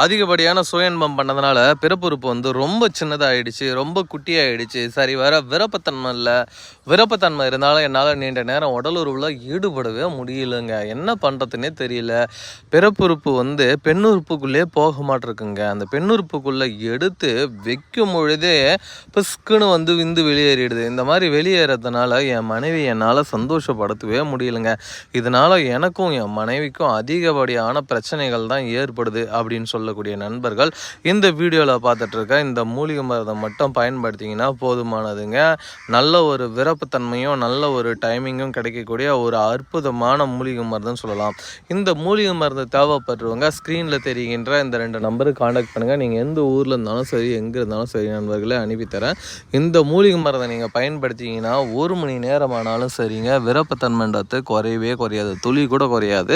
அதிகப்படியான சுயன்பம் பண்ணதுனால பிறப்புறுப்பு வந்து ரொம்ப சின்னதாகிடுச்சு, ரொம்ப குட்டியாகிடுச்சு. சரி வர விருப்பத்தன்மை இல்லை. விருப்பத்தன்மை இருந்தாலும் என்னால் நீண்ட நேரம் உடலுறவில் ஈடுபடவே முடியலைங்க. என்ன பண்ணுறதுன்னே தெரியல. பிறப்புறுப்பு வந்து பெண்ணுறுப்புக்குள்ளே போக மாட்டிருக்குங்க. அந்த பெண்ணுறுப்புக்குள்ளே எடுத்து வைக்கும் பொழுதே பிஸ்குன்னு வந்து விந்து வெளியேறிடுது. இந்த மாதிரி வெளியேறதுனால என் மனைவி என்னால் சந்தோஷப்படுத்தவே முடியலைங்க. இதனால் எனக்கும் என் மனைவிக்கும் அதிகப்படியான பிரச்சனைகள் தான் ஏற்படுது அப்படின்னு சொல்லக்கூடிய நண்பர்கள் இந்த வீடியோவில் பார்த்துட்டு இருக்க இந்த மூலிகை மருந்தை மட்டும் பயன்படுத்திங்கன்னா போதுமானதுங்க. நல்ல ஒரு விருப்பத்தன்மையும் நல்ல ஒரு டைமிங்கும் கிடைக்கக்கூடிய ஒரு அற்புதமான மூலிகை மருந்துன்னு சொல்லலாம். இந்த மூலிகை மருந்து தேவைப்படுறவங்க ஸ்க்ரீனில் தெரிகின்ற இந்த 2 நம்பருக்கு காண்டாக்ட் பண்ணுங்கள். நீங்கள் எந்த ஊரில் இருந்தாலும் சரி, எங்கே இருந்தாலும் சரி நண்பர்களே அனுப்பித்தரேன். இந்த மூலிகை மருந்தை நீங்கள் பயன்படுத்திங்கன்னா 1 மணி நேரமானாலும் சரிங்க, விருப்பத்தன்மைன்றது குறையவே குறையாது, துளி கூட குறையாது.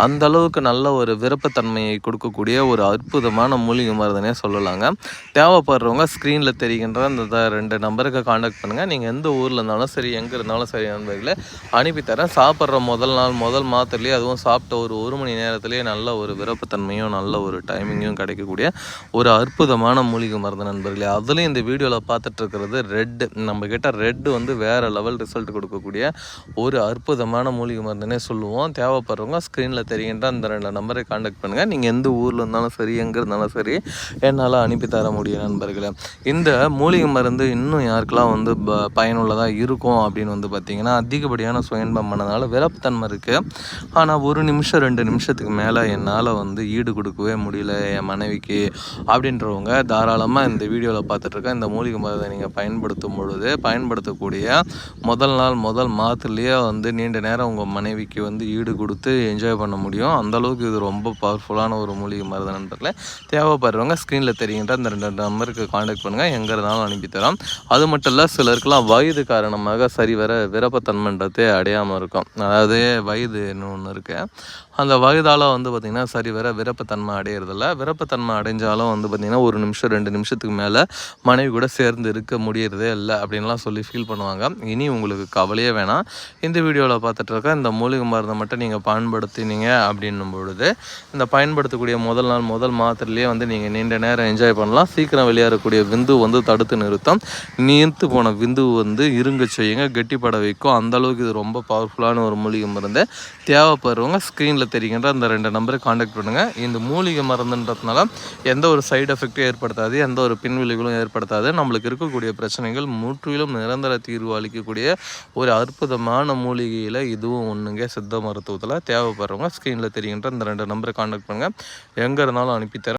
அந்த அளவுக்கு நல்ல ஒரு விருப்பத்தன்மையை கொடுக்கக்கூடிய ஒரு அற்புதமான மூலிகை மருந்துனே சொல்லலாங்க. தேவைப்படுறவங்க ஸ்க்ரீனில் தெரிகின்ற அந்த 2 நம்பருக்கு காண்டாக்ட் பண்ணுங்கள். நீங்கள் எந்த ஊரில் இருந்தாலும் சரி, எங்கே இருந்தாலும் சரி நண்பர்களே அனுப்பித்தரேன். சாப்பிட்ற முதல் நாள் முதல் மாத்திரையே, அதுவும் சாப்பிட்ட ஒரு மணி நேரத்துலேயே நல்ல ஒரு விருப்பத்தன்மையும் நல்ல ஒரு டைமிங்கும் கிடைக்கக்கூடிய ஒரு அற்புதமான மூலிகை மருந்து நண்பர்களே. அதுலேயும் இந்த வீடியோவில் பார்த்துட்டு இருக்கிறது ரெட்டு. நம்மக்கிட்ட ரெட்டு வந்து வேறு லெவல் ரிசல்ட் கொடுக்கக்கூடிய ஒரு அற்புதமான மூலிகை மருந்துனே சொல்லுவோம். தேவைப்படுறவங்க ஸ்க்ரீனில் தெரிகின்ற அந்த 2 நம்பரை காண்டாக்ட் பண்ணுங்கள். நீங்கள் எந்த ஊரில் இருந்தாலும் சரி, எங்கே இருந்தாலும் சரி என்னால் அனுப்பி தர முடியும் நண்பர்களே. இந்த மூலிகை மருந்து இன்னும் யாருக்கெல்லாம் வந்து பயனுள்ளதாக இருக்கும் அப்படின்னு வந்து பார்த்திங்கன்னா, அதிகப்படியான சுயன்பம் பண்ணதுனால விருப்பத்தன்மை இருக்குது. ஆனால் 1 நிமிஷம் 2 நிமிஷத்துக்கு மேலே என்னால் வந்து ஈடு கொடுக்கவே முடியல என் மனைவிக்கு அப்படின்றவங்க தாராளமாக இந்த வீடியோவில் பார்த்துட்ருக்க இந்த மூலிகை மருந்தை நீங்கள் பயன்படுத்தும் பொழுது பயன்படுத்தக்கூடிய முதல் நாள் முதல் மாதத்துலேயே வந்து நீண்ட நேரம் உங்கள் மனைவிக்கு வந்து ஈடு கொடுத்து என்ஜாய் பண்ண முடியும். அந்தளவுக்கு இது ரொம்ப பவர்ஃபுல்லான ஒரு மூலிகை மருந்து நண்பர்களே. தேவைப்படுறவங்க ஸ்க்ரீனில் தெரிகின்ற அந்த 2 நம்பருக்கு காண்டாக்ட் பண்ணுங்கள். எங்கே இருந்தாலும் அனுப்பித்தரோம். அது மட்டும் இல்லை, சிலருக்கெல்லாம் வயது காரணமாக சரிவர விருப்பத்தன்மைன்றதே அடையாமல் இருக்கும். அதாவது வயதுன்னு ஒன்று இருக்குது. அந்த வயதால் வந்து பார்த்திங்கன்னா சரிவர விருப்பத்தன்மை அடையிறதில்ல. விருப்பத்தன்மை அடைஞ்சாலும் வந்து பார்த்திங்கன்னா 1 நிமிஷம் 2 நிமிஷத்துக்கு மேலே மனைவி கூட சேர்ந்து இருக்க முடியறதே இல்லை அப்படின்லாம் சொல்லி ஃபீல் பண்ணுவாங்க. இனி உங்களுக்கு கவலையே வேணாம். இந்த வீடியோவில் பார்த்துட்டு இருக்க இந்த மூலிகை மருந்தை மட்டும் நீங்கள் பயன்படுத்தினீங்க அப்படின்னும் பொழுது இந்த பயன்படுத்தக்கூடிய முதல் நாள் முதல் மாத்திரையிலேயே வந்து நீங்கள் நீண்ட நேரம் என்ஜாய் பண்ணலாம். சீக்கிரம் வெளியேறக்கூடிய விந்து வந்து தடுத்து நிறுத்தும். நீர்த்து போன விந்து வந்து இருங்க செய்யுங்க, கெட்டிப்பட வைக்கும். அந்தளவுக்கு இது ரொம்ப பவர்ஃபுல்லான ஒரு மூலிகை மருந்து. தேவைப்படுறவங்க ஸ்க்ரீனில் தெரிகின்ற அந்த 2 நம்பருக்கு காண்டாக்ட் பண்ணுங்கள். இந்த மூலிகை மருந்துன்றதுனால எந்த ஒரு சைடு எஃபெக்டும் ஏற்படுத்தாது, எந்த ஒரு பின்விளைவுகளும் ஏற்படுத்தாது. நம்மளுக்கு இருக்கக்கூடிய பிரச்சனைகள் முற்றிலும் நிரந்தர தீர்வு அளிக்கக்கூடிய ஒரு அற்புதமான மூலிகையில் இதுவும் ஒன்றுங்க. சித்த மருத்துவத்தில் தேவைப்படுறவங்க ஸ்க்ரீனில் தெரிகின்ற இந்த 2 நம்பரை காண்டாக்ட் பண்ணுங்கள். எங்கே இருந்தாலும் அனுப்பித்தரேன்.